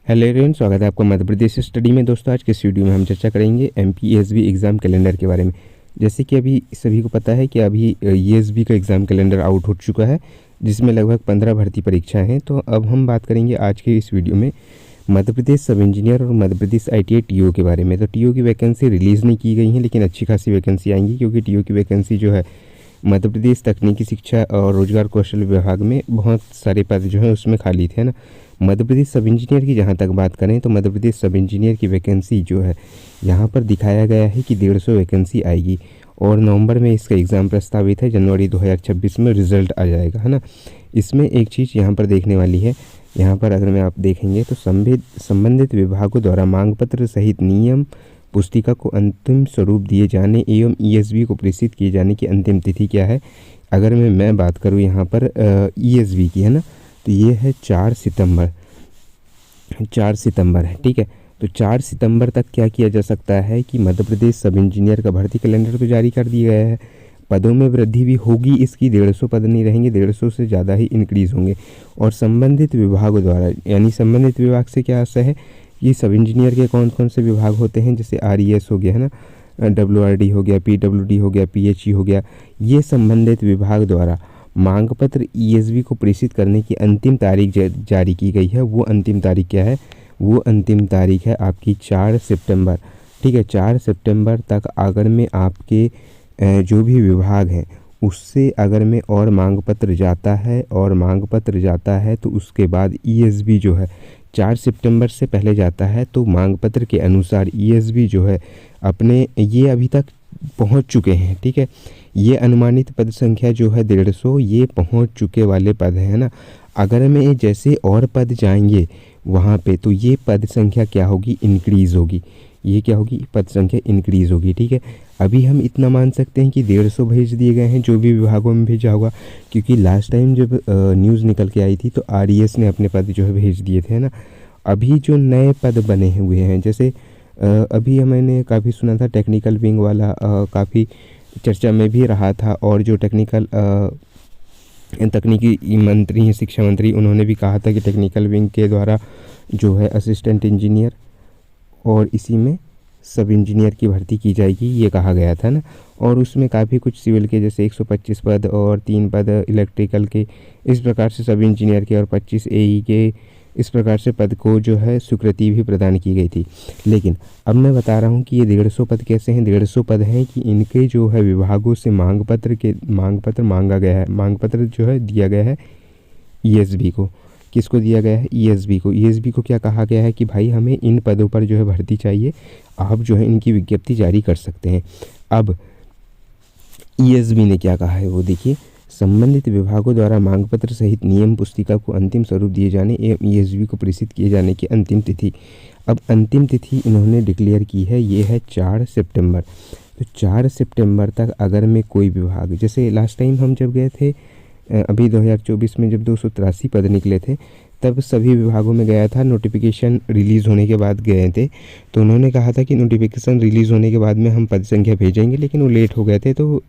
Hello everyone, स्वागत है आपका मध्य प्रदेश स्टडी में। दोस्तों, आज के इस वीडियो में हम चर्चा करेंगे एमपीएसबी एग्ज़ाम कैलेंडर के बारे में। जैसे कि अभी सभी को पता है कि अभी ईएसबी का एग्ज़ाम कैलेंडर आउट हो चुका है, जिसमें लगभग 15 भर्ती परीक्षाएं हैं। तो अब हम बात करेंगे आज के इस वीडियो में मध्य प्रदेश सब इंजीनियर और मध्य प्रदेश ITI टीओ के बारे में। तो टीओ की वैकेंसी रिलीज़ नहीं की गई हैं, लेकिन अच्छी खासी वैकेंसी आएंगी, क्योंकि टीओ की वैकेंसी जो है मध्य प्रदेश तकनीकी शिक्षा और रोजगार कौशल विभाग में बहुत सारे पद जो है उसमें खाली थे ना। मध्य प्रदेश सब इंजीनियर की जहाँ तक बात करें तो मध्य प्रदेश सब इंजीनियर की वैकेंसी जो है यहाँ पर दिखाया गया है कि 150 वैकेंसी आएगी और नवंबर में इसका एग्ज़ाम प्रस्तावित है। जनवरी 2026 में रिजल्ट आ जाएगा, है ना। इसमें एक चीज़ यहाँ पर देखने वाली है, यहाँ पर अगर मैं आप देखेंगे तो संबंधित विभागों द्वारा मांग पत्र सहित नियम पुस्तिका को अंतिम स्वरूप दिए जाने एवं ईएसबी को प्रेषित किए जाने की अंतिम तिथि क्या है। अगर मैं बात करूँ यहाँ पर ईएसबी की, है ना, तो ये है 4 सितंबर है, ठीक है। तो 4 सितंबर तक क्या किया जा सकता है कि मध्य प्रदेश सब इंजीनियर का भर्ती कैलेंडर तो जारी कर दिया गया है। पदों में वृद्धि भी होगी, इसकी 150 पद नहीं रहेंगे, 150 से ज़्यादा ही इंक्रीज़ होंगे। और संबंधित विभागों द्वारा, यानी संबंधित विभाग से क्या आशा है कि सब इंजीनियर के कौन कौन से विभाग होते हैं, जैसे RES हो गया, है ना, WRD हो गया, PWD हो गया, PHE हो गया। ये संबंधित विभाग द्वारा मांग पत्र ईएसबी को प्रेषित करने की अंतिम तारीख जारी की गई है। वो अंतिम तारीख क्या है? वो अंतिम तारीख है आपकी 4 सितंबर, ठीक है। 4 सितंबर तक अगर में आपके जो भी विभाग हैं उससे अगर में और मांग पत्र जाता है तो उसके बाद ईएसबी जो है 4 सितंबर से पहले जाता है तो मांग पत्र के अनुसार ईएसबी जो है अपने ये अभी तक पहुंच चुके हैं, ठीक है। ये अनुमानित पद संख्या जो है 150, ये पहुंच चुके वाले पद है ना। अगर में जैसे और पद जाएंगे वहाँ पे तो ये पद संख्या क्या होगी? इंक्रीज़ होगी। ये क्या होगी? पद संख्या इंक्रीज़ होगी, ठीक है। अभी हम इतना मान सकते हैं कि 150 भेज दिए गए हैं, जो भी विभागों में भेजा होगा, क्योंकि लास्ट टाइम जब न्यूज़ निकल के आई थी तो RES ने अपने पद जो है भेज दिए थे, है ना। अभी जो नए पद बने हुए हैं, जैसे अभी मैंने काफ़ी सुना था टेक्निकल विंग वाला, काफ़ी चर्चा में भी रहा था। और जो तकनीकी मंत्री हैं, शिक्षा मंत्री, उन्होंने भी कहा था कि टेक्निकल विंग के द्वारा जो है असिस्टेंट इंजीनियर और इसी में सब इंजीनियर की भर्ती की जाएगी, ये कहा गया था ना। और उसमें काफ़ी कुछ सिविल के जैसे 125 पद और 3 पद इलेक्ट्रिकल के, इस प्रकार से सब इंजीनियर के, और 25 AE के, इस प्रकार से पद को जो है स्वीकृति भी प्रदान की गई थी। लेकिन अब मैं बता रहा हूँ कि ये 150 पद कैसे हैं। 150 पद हैं कि इनके जो है विभागों से मांग पत्र मांगा गया है। मांग पत्र जो है दिया गया है ईएसबी को। किसको दिया गया है? ईएसबी को। ईएसबी को क्या कहा गया है कि भाई हमें इन पदों पर जो है भर्ती चाहिए, आप जो है इनकी विज्ञप्ति जारी कर सकते हैं। अब ईएसबी ने क्या कहा है वो देखिए, संबंधित विभागों द्वारा मांग पत्र सहित नियम पुस्तिका को अंतिम स्वरूप दिए जाने एवं ईएसबी को प्रेषित किए जाने की अंतिम तिथि। अब अंतिम तिथि इन्होंने डिक्लेयर की है, ये है 4 सितंबर। तो 4 सितंबर तक अगर में कोई विभाग, जैसे लास्ट टाइम हम जब गए थे अभी 2024 में जब 283 पद निकले थे, तब सभी विभागों में गया था, नोटिफिकेशन रिलीज़ होने के बाद गए थे। तो उन्होंने कहा था कि नोटिफिकेशन रिलीज़ होने के बाद में हम पद संख्या भेजेंगे, लेकिन वो लेट हो गए थे। तो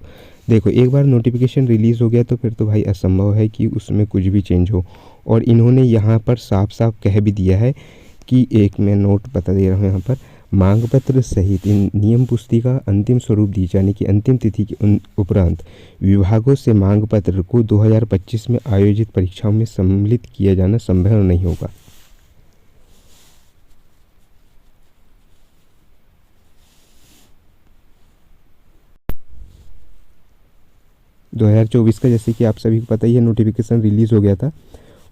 देखो, एक बार नोटिफिकेशन रिलीज़ हो गया तो फिर तो भाई असंभव है कि उसमें कुछ भी चेंज हो। और इन्होंने यहाँ पर साफ साफ कह भी दिया है कि, एक मैं नोट बता दे रहा हूँ यहाँ पर, मांग पत्र सहित इन नियम पुस्तिका अंतिम स्वरूप दी जाने की अंतिम तिथि के उपरांत विभागों से मांग पत्र को 2025 में आयोजित परीक्षाओं में सम्मिलित किया जाना संभव नहीं होगा। (2024) का, जैसे कि आप सभी को पता ही है, नोटिफिकेशन रिलीज़ हो गया था।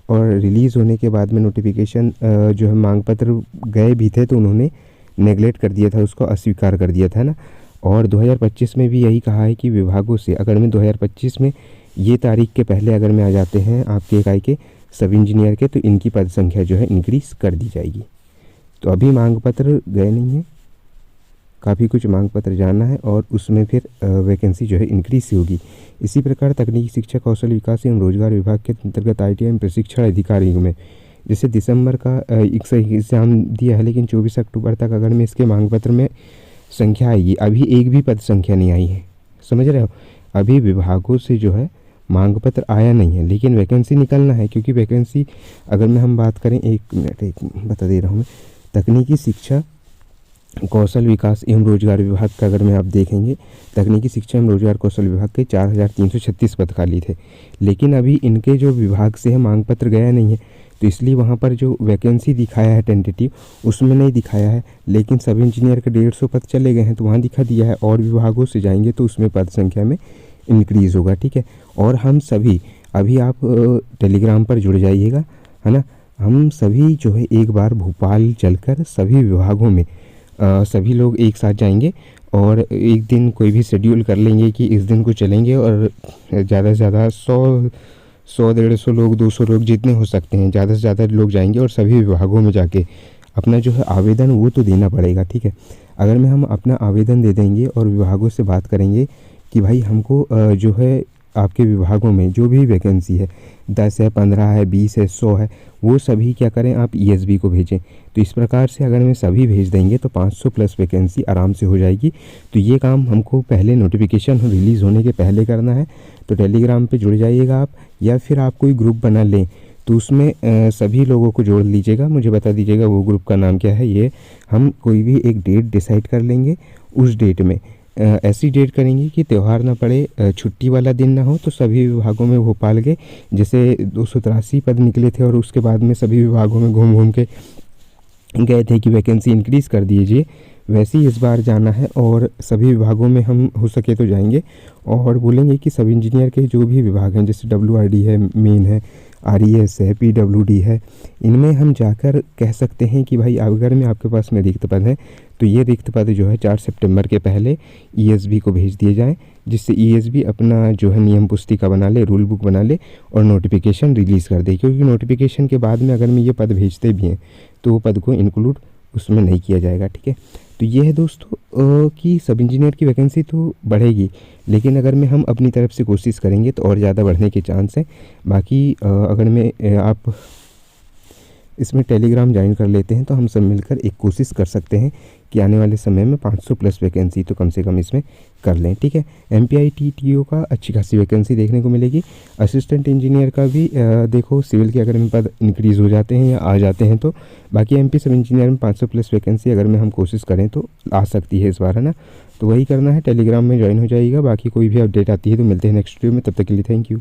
और रिलीज़ होने के बाद में नोटिफिकेशन जो है मांग पत्र गए भी थे तो उन्होंने नेगलेक्ट कर दिया था, उसको अस्वीकार कर दिया था ना। और 2025 में भी यही कहा है कि विभागों से अगर में 2025 में ये तारीख के पहले अगर में आ जाते हैं आपके इकाई के सब इंजीनियर के, तो इनकी पद संख्या जो है इंक्रीज़ कर दी जाएगी। तो अभी मांग पत्र गए नहीं हैं, काफ़ी कुछ मांग पत्र जाना है और उसमें फिर वैकेंसी जो है इंक्रीज़ होगी। इसी प्रकार तकनीकी शिक्षा कौशल विकास एवं रोजगार विभाग के अंतर्गत ITI प्रशिक्षण अधिकारियों में जैसे दिसंबर का एग्ज़ाम दिया है, लेकिन 24 अक्टूबर तक अगर मैं इसके मांग पत्र में संख्या आएगी, अभी एक भी पद संख्या नहीं आई है, समझ रहे हो। अभी विभागों से जो है मांग पत्र आया नहीं है, लेकिन वैकेंसी निकलना है। क्योंकि वैकेंसी अगर मैं हम बात करें, एक मिनट बता दे रहा हूँ मैं, तकनीकी शिक्षा कौशल विकास एवं रोजगार विभाग का अगर मैं आप देखेंगे, तकनीकी शिक्षा एवं रोजगार कौशल विभाग के 4336 पद खाली थे, लेकिन अभी इनके जो विभाग से है मांग पत्र गया नहीं है, तो इसलिए वहाँ पर जो वैकेंसी दिखाया है टेंटेटिव उसमें नहीं दिखाया है। लेकिन सब इंजीनियर के 150 पद चले गए हैं तो वहाँ दिखा दिया है, और विभागों से जाएंगे तो उसमें पद संख्या में इंक्रीज़ होगा, ठीक है। और हम सभी अभी आप टेलीग्राम पर जुड़ जाइएगा, है ना। हम सभी जो है एक बार भोपाल चलकर सभी विभागों में सभी लोग एक साथ जाएंगे और एक दिन कोई भी शेड्यूल कर लेंगे कि इस दिन को चलेंगे, और ज़्यादा से ज़्यादा 100-150 लोग, 200 लोग, जितने हो सकते हैं ज़्यादा से ज़्यादा लोग जाएंगे और सभी विभागों में जाके अपना जो है आवेदन वो तो देना पड़ेगा, ठीक है। अगर में हम अपना आवेदन दे देंगे और विभागों से बात करेंगे कि भाई हमको जो है आपके विभागों में जो भी वैकेंसी है 10 है, 15 है, 20 है, 100 है, वो सभी क्या करें आप ESB को भेजें। तो इस प्रकार से अगर मैं सभी भेज देंगे तो 500 प्लस वैकेंसी आराम से हो जाएगी। तो ये काम हमको पहले नोटिफिकेशन रिलीज़ होने के पहले करना है। तो टेलीग्राम पे जुड़ जाइएगा आप, या फिर आप कोई ग्रुप बना लें तो उसमें सभी लोगों को जोड़ लीजिएगा, मुझे बता दीजिएगा वो ग्रुप का नाम क्या है। ये हम कोई भी एक डेट डिसाइड कर लेंगे, उस डेट में ऐसी डेट करेंगे कि त्यौहार ना पड़े, छुट्टी वाला दिन ना हो। तो सभी विभागों में भोपाल के जैसे 283 पद निकले थे और उसके बाद में सभी विभागों में घूम घूम के गए थे कि वैकेंसी इंक्रीज़ कर दीजिए, वैसे ही इस बार जाना है और सभी विभागों में हम हो सके तो जाएंगे और बोलेंगे कि सब इंजीनियर के जो भी विभाग हैं, जैसे WRD है, मेन है, RES है, PWD है, इनमें हम जाकर कह सकते हैं कि भाई अगर में आपके पास में रिक्त पद है तो ये रिक्त पद जो है 4 सितंबर के पहले ESB को भेज दिए जाएँ, जिससे ESB अपना जो है नियम पुस्तिका बना ले, रूल बुक बना ले और नोटिफिकेशन रिलीज़ कर दे। क्योंकि नोटिफिकेशन के बाद में अगर में ये पद भेजते भी हैं तो वो पद को इंक्लूड उसमें नहीं किया जाएगा, ठीक है। तो ये है दोस्तों कि सब इंजीनियर की वैकेंसी तो बढ़ेगी, लेकिन अगर मैं हम अपनी तरफ से कोशिश करेंगे तो और ज़्यादा बढ़ने के चांस हैं। बाकी अगर मैं आप इसमें टेलीग्राम ज्वाइन कर लेते हैं तो हम सब मिलकर एक कोशिश कर सकते हैं कि आने वाले समय में 500 प्लस वैकेंसी तो कम से कम इसमें कर लें, ठीक है। MPITTO का अच्छी खासी वैकेंसी देखने को मिलेगी। असिस्टेंट इंजीनियर का भी देखो, सिविल के अगर में पद इंक्रीज़ हो जाते हैं या आ जाते हैं तो बाकी MP सब इंजीनियर में 500 प्लस वैकेंसी अगर में हम कोशिश करें तो आ सकती है इस बार, है ना। तो वही करना है, टेलीग्राम में ज्वाइन हो जाइएगा। बाकी कोई भी अपडेट आती है तो मिलते हैं नेक्स्ट वीडियो में, तब तक के लिए थैंक यू।